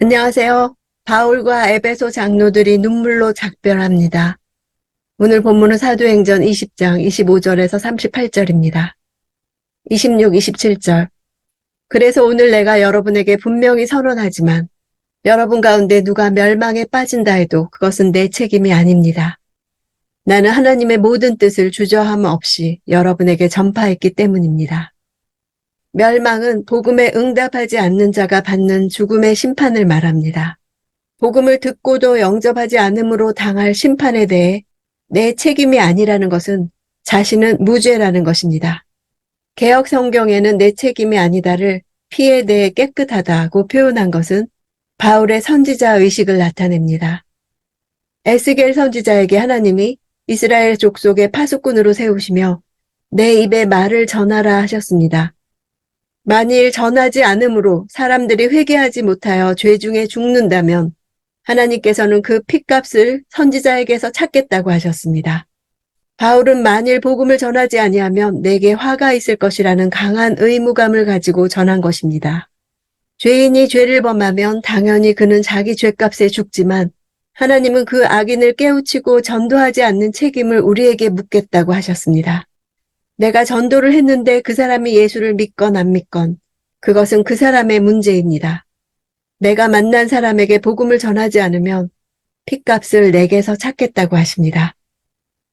안녕하세요. 바울과 에베소 장로들이 눈물로 작별합니다. 오늘 본문은 사도행전 20장 25절에서 38절입니다. 26, 27절. 그래서 오늘 내가 여러분에게 분명히 선언하지만 여러분 가운데 누가 멸망에 빠진다 해도 그것은 내 책임이 아닙니다. 나는 하나님의 모든 뜻을 주저함 없이 여러분에게 전파했기 때문입니다. 멸망은 복음에 응답하지 않는 자가 받는 죽음의 심판을 말합니다. 복음을 듣고도 영접하지 않음으로 당할 심판에 대해 내 책임이 아니라는 것은 자신은 무죄라는 것입니다. 개역 성경에는 내 책임이 아니다를 피에 대해 깨끗하다고 표현한 것은 바울의 선지자 의식을 나타냅니다. 에스겔 선지자에게 하나님이 이스라엘 족속의 파수꾼으로 세우시며 내 입에 말을 전하라 하셨습니다. 만일 전하지 않으므로 사람들이 회개하지 못하여 죄 중에 죽는다면 하나님께서는 그 핏값을 선지자에게서 찾겠다고 하셨습니다. 바울은 만일 복음을 전하지 아니하면 내게 화가 있을 것이라는 강한 의무감을 가지고 전한 것입니다. 죄인이 죄를 범하면 당연히 그는 자기 죄값에 죽지만 하나님은 그 악인을 깨우치고 전도하지 않는 책임을 우리에게 묻겠다고 하셨습니다. 내가 전도를 했는데 그 사람이 예수를 믿건 안 믿건 그것은 그 사람의 문제입니다. 내가 만난 사람에게 복음을 전하지 않으면 핏값을 내게서 찾겠다고 하십니다.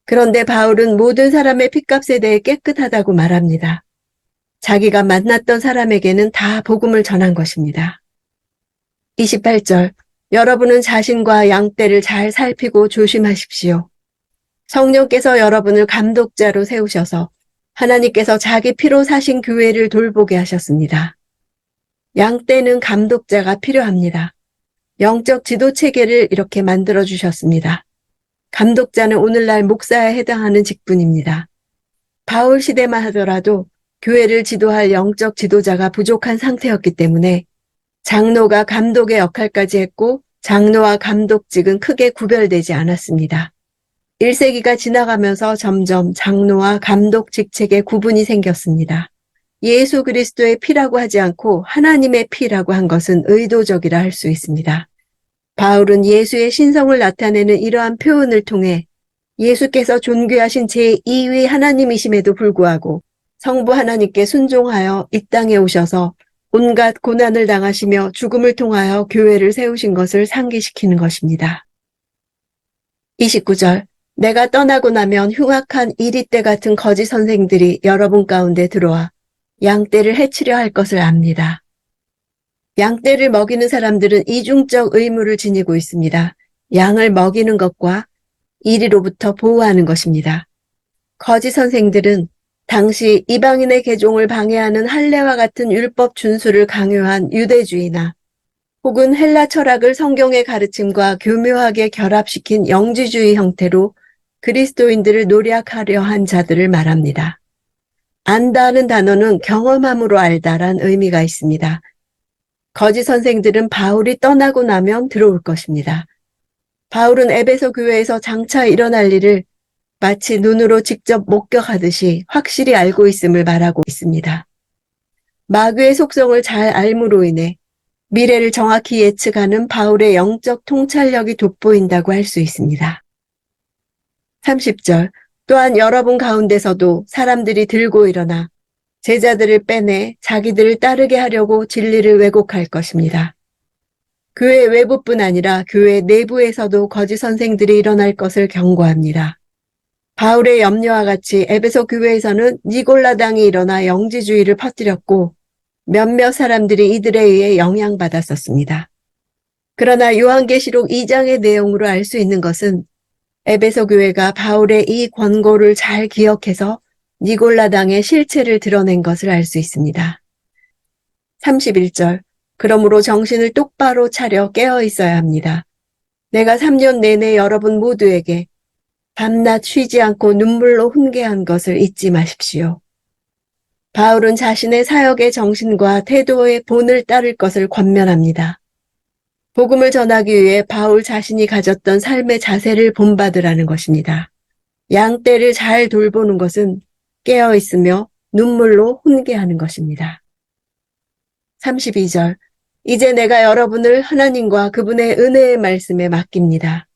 그런데 바울은 모든 사람의 핏값에 대해 깨끗하다고 말합니다. 자기가 만났던 사람에게는 다 복음을 전한 것입니다. 28절. 여러분은 자신과 양떼를 잘 살피고 조심하십시오. 성령께서 여러분을 감독자로 세우셔서 하나님께서 자기 피로 사신 교회를 돌보게 하셨습니다. 양떼는 감독자가 필요합니다. 영적 지도 체계를 이렇게 만들어 주셨습니다. 감독자는 오늘날 목사에 해당하는 직분입니다. 바울 시대만 하더라도 교회를 지도할 영적 지도자가 부족한 상태였기 때문에 장로가 감독의 역할까지 했고 장로와 감독직은 크게 구별되지 않았습니다. 1세기가 지나가면서 점점 장로와 감독 직책에 구분이 생겼습니다. 예수 그리스도의 피라고 하지 않고 하나님의 피라고 한 것은 의도적이라 할 수 있습니다. 바울은 예수의 신성을 나타내는 이러한 표현을 통해 예수께서 존귀하신 제2위 하나님이심에도 불구하고 성부 하나님께 순종하여 이 땅에 오셔서 온갖 고난을 당하시며 죽음을 통하여 교회를 세우신 것을 상기시키는 것입니다. 29절. 내가 떠나고 나면 흉악한 이리떼 같은 거짓 선생들이 여러분 가운데 들어와 양떼를 해치려 할 것을 압니다. 양떼를 먹이는 사람들은 이중적 의무를 지니고 있습니다. 양을 먹이는 것과 이리로부터 보호하는 것입니다. 거짓 선생들은 당시 이방인의 개종을 방해하는 할례와 같은 율법 준수를 강요한 유대주의나 혹은 헬라 철학을 성경의 가르침과 교묘하게 결합시킨 영지주의 형태로 그리스도인들을 노략하려 한 자들을 말합니다. 안다는 단어는 경험함으로 알다란 의미가 있습니다. 거짓 선생들은 바울이 떠나고 나면 들어올 것입니다. 바울은 에베소 교회에서 장차 일어날 일을 마치 눈으로 직접 목격하듯이 확실히 알고 있음을 말하고 있습니다. 마귀의 속성을 잘 알므로 인해 미래를 정확히 예측하는 바울의 영적 통찰력이 돋보인다고 할 수 있습니다. 30절. 또한 여러분 가운데서도 사람들이 들고 일어나 제자들을 빼내 자기들을 따르게 하려고 진리를 왜곡할 것입니다. 교회 외부뿐 아니라 교회 내부에서도 거짓 선생들이 일어날 것을 경고합니다. 바울의 염려와 같이 에베소 교회에서는 니골라당이 일어나 영지주의를 퍼뜨렸고 몇몇 사람들이 이들에 의해 영향받았었습니다. 그러나 요한계시록 2장의 내용으로 알 수 있는 것은 에베소 교회가 바울의 이 권고를 잘 기억해서 니골라당의 실체를 드러낸 것을 알 수 있습니다. 31절. 그러므로 정신을 똑바로 차려 깨어 있어야 합니다. 내가 3년 내내 여러분 모두에게 밤낮 쉬지 않고 눈물로 훈계한 것을 잊지 마십시오. 바울은 자신의 사역의 정신과 태도의 본을 따를 것을 권면합니다. 복음을 전하기 위해 바울 자신이 가졌던 삶의 자세를 본받으라는 것입니다. 양떼를 잘 돌보는 것은 깨어있으며 눈물로 훈계하는 것입니다. 32절. 이제 내가 여러분을 하나님과 그분의 은혜의 말씀에 맡깁니다.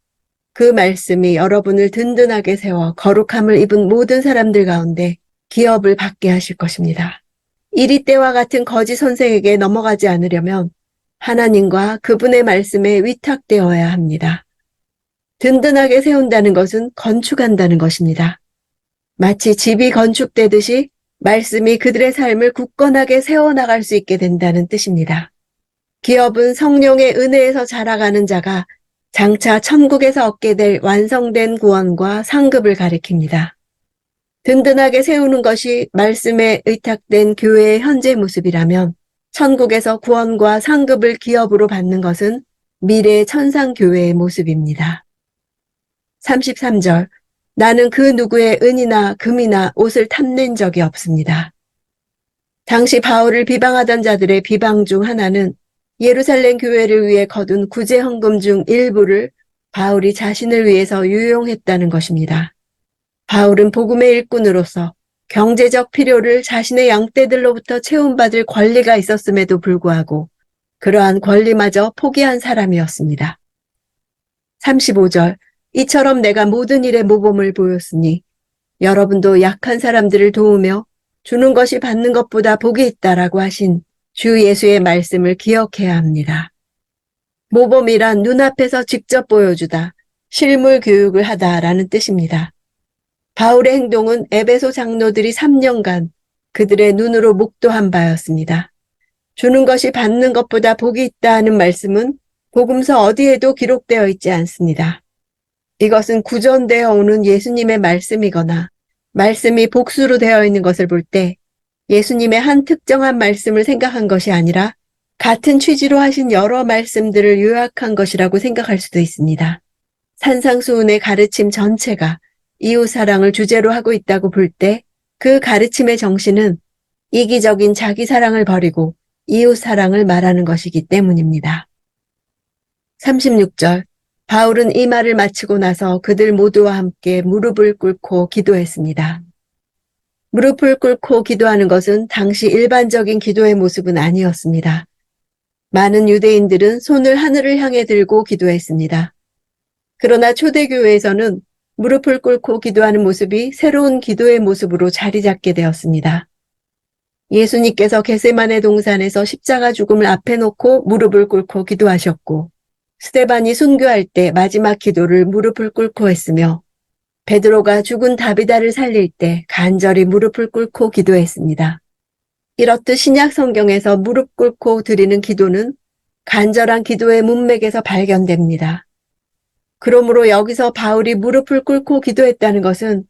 그 말씀이 여러분을 든든하게 세워 거룩함을 입은 모든 사람들 가운데 기업을 받게 하실 것입니다. 이리 때와 같은 거짓 선생에게 넘어가지 않으려면 하나님과 그분의 말씀에 위탁되어야 합니다. 든든하게 세운다는 것은 건축한다는 것입니다. 마치 집이 건축되듯이 말씀이 그들의 삶을 굳건하게 세워나갈 수 있게 된다는 뜻입니다. 기업은 성령의 은혜에서 자라가는 자가 장차 천국에서 얻게 될 완성된 구원과 상급을 가리킵니다. 든든하게 세우는 것이 말씀에 의탁된 교회의 현재 모습이라면 천국에서 구원과 상급을 기업으로 받는 것은 미래의 천상교회의 모습입니다. 33절 나는 그 누구의 은이나 금이나 옷을 탐낸 적이 없습니다. 당시 바울을 비방하던 자들의 비방 중 하나는 예루살렘 교회를 위해 거둔 구제 헌금 중 일부를 바울이 자신을 위해서 유용했다는 것입니다. 바울은 복음의 일꾼으로서 경제적 필요를 자신의 양떼들로부터 채움받을 권리가 있었음에도 불구하고 그러한 권리마저 포기한 사람이었습니다. 35절 이처럼 내가 모든 일에 모범을 보였으니 여러분도 약한 사람들을 도우며 주는 것이 받는 것보다 복이 있다라고 하신 주 예수의 말씀을 기억해야 합니다. 모범이란 눈앞에서 직접 보여주다, 실물 교육을 하다라는 뜻입니다. 바울의 행동은 에베소 장로들이 3년간 그들의 눈으로 목도한 바였습니다. 주는 것이 받는 것보다 복이 있다는 말씀은 복음서 어디에도 기록되어 있지 않습니다. 이것은 구전되어 오는 예수님의 말씀이거나 말씀이 복수로 되어 있는 것을 볼 때 예수님의 한 특정한 말씀을 생각한 것이 아니라 같은 취지로 하신 여러 말씀들을 요약한 것이라고 생각할 수도 있습니다. 산상수훈의 가르침 전체가 이웃사랑을 주제로 하고 있다고 볼 때 그 가르침의 정신은 이기적인 자기 사랑을 버리고 이웃사랑을 말하는 것이기 때문입니다. 36절 바울은 이 말을 마치고 나서 그들 모두와 함께 무릎을 꿇고 기도했습니다. 무릎을 꿇고 기도하는 것은 당시 일반적인 기도의 모습은 아니었습니다. 많은 유대인들은 손을 하늘을 향해 들고 기도했습니다. 그러나 초대교회에서는 무릎을 꿇고 기도하는 모습이 새로운 기도의 모습으로 자리 잡게 되었습니다. 예수님께서 겟세마네 동산에서 십자가 죽음을 앞에 놓고 무릎을 꿇고 기도하셨고 스데반이 순교할 때 마지막 기도를 무릎을 꿇고 했으며 베드로가 죽은 다비다를 살릴 때 간절히 무릎을 꿇고 기도했습니다. 이렇듯 신약 성경에서 무릎 꿇고 드리는 기도는 간절한 기도의 문맥에서 발견됩니다. 그러므로 여기서 바울이 무릎을 꿇고 기도했다는 것은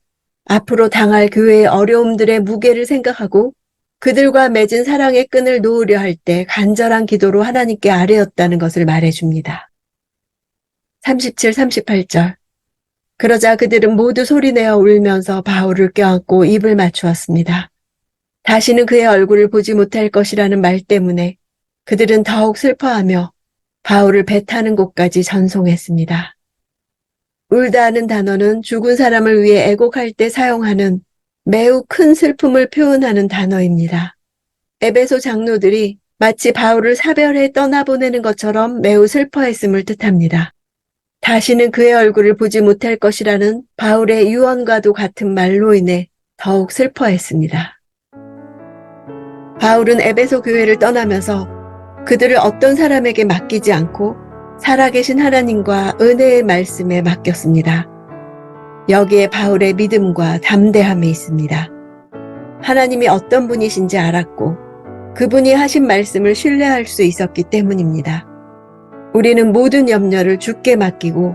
앞으로 당할 교회의 어려움들의 무게를 생각하고 그들과 맺은 사랑의 끈을 놓으려 할 때 간절한 기도로 하나님께 아뢰었다는 것을 말해줍니다. 37, 38절 그러자 그들은 모두 소리내어 울면서 바울을 껴안고 입을 맞추었습니다. 다시는 그의 얼굴을 보지 못할 것이라는 말 때문에 그들은 더욱 슬퍼하며 바울을 배타는 곳까지 전송했습니다. 울다는 단어는 죽은 사람을 위해 애곡할 때 사용하는 매우 큰 슬픔을 표현하는 단어입니다. 에베소 장로들이 마치 바울을 사별해 떠나보내는 것처럼 매우 슬퍼했음을 뜻합니다. 다시는 그의 얼굴을 보지 못할 것이라는 바울의 유언과도 같은 말로 인해 더욱 슬퍼했습니다. 바울은 에베소 교회를 떠나면서 그들을 어떤 사람에게 맡기지 않고 살아계신 하나님과 은혜의 말씀에 맡겼습니다. 여기에 바울의 믿음과 담대함이 있습니다. 하나님이 어떤 분이신지 알았고 그분이 하신 말씀을 신뢰할 수 있었기 때문입니다. 우리는 모든 염려를 주께 맡기고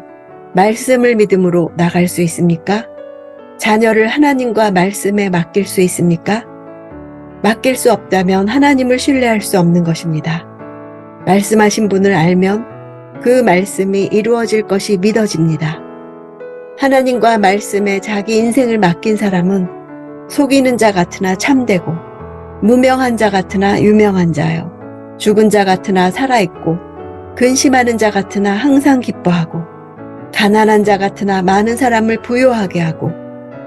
말씀을 믿음으로 나갈 수 있습니까? 자녀를 하나님과 말씀에 맡길 수 있습니까? 맡길 수 없다면 하나님을 신뢰할 수 없는 것입니다. 말씀하신 분을 알면 그 말씀이 이루어질 것이 믿어집니다. 하나님과 말씀에 자기 인생을 맡긴 사람은 속이는 자 같으나 참되고 무명한 자 같으나 유명한 자요. 죽은 자 같으나 살아있고 근심하는 자 같으나 항상 기뻐하고 가난한 자 같으나 많은 사람을 부요하게 하고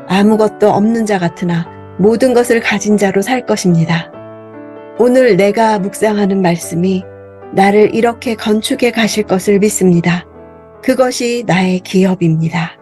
아무것도 없는 자 같으나 모든 것을 가진 자로 살 것입니다. 오늘 내가 묵상하는 말씀이 나를 이렇게 건축해 가실 것을 믿습니다. 그것이 나의 기업입니다.